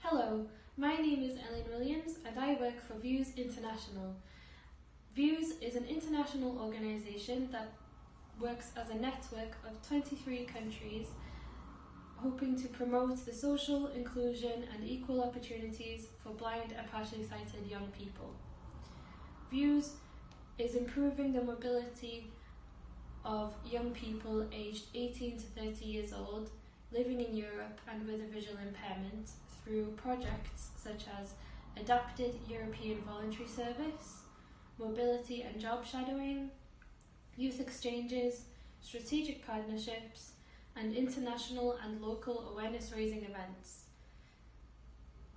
Hello, my name is Elin and I work for Views International. Views is an international organisation that works as a network of 23 countries hoping to promote the social inclusion and equal opportunities for blind and partially sighted young people. Views is improving the mobility of young people aged 18 to 30 years old living in Europe and with a visual impairment through projects such as Adapted European Voluntary Service, mobility and job shadowing, youth exchanges, strategic partnerships, and international and local awareness-raising events.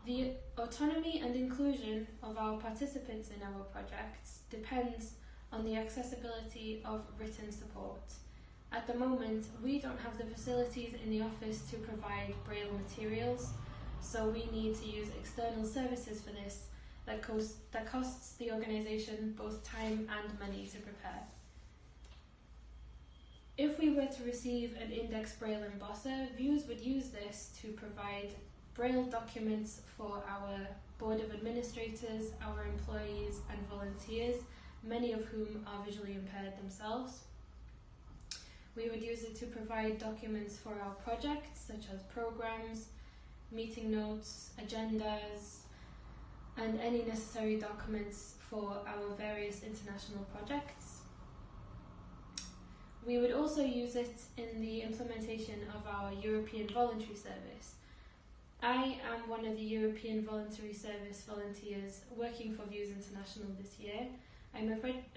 The autonomy and inclusion of our participants in our projects depends on the accessibility of written support. At the moment, we don't have the facilities in the office to provide braille materials, so we need to use external services for this that costs the organisation both time and money to prepare. If we were to receive an index braille embosser, Views would use this to provide braille documents for our board of administrators, our employees and volunteers, many of whom are visually impaired themselves. We would use it to provide documents for our projects such as programs, meeting notes, agendas, and any necessary documents for our various international projects. We would also use it in the implementation of our European Voluntary Service. I am one of the European Voluntary Service volunteers working for Views International this year. I'm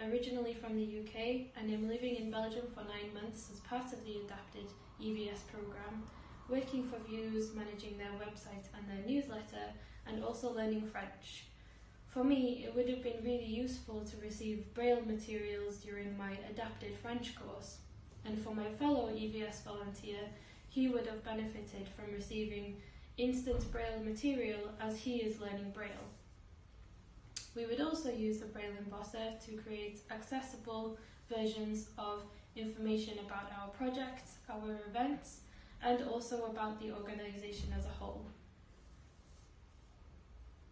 originally from the UK and I'm living in Belgium for 9 months as part of the Adapted EVS programme, working for Views, managing their website and their newsletter, and also learning French. For me, it would have been really useful to receive braille materials during my adapted French course, and for my fellow EVS volunteer, he would have benefited from receiving instant braille material as he is learning braille. We would also use the braille embosser to create accessible versions of information about our projects, our events, and also about the organisation as a whole.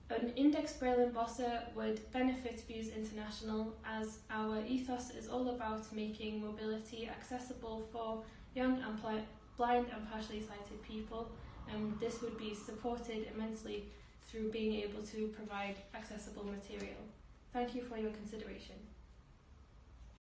An index braille embosser would benefit Views International as our ethos is all about making mobility accessible for young and blind and partially sighted people, and this would be supported immensely through being able to provide accessible material. Thank you for your consideration.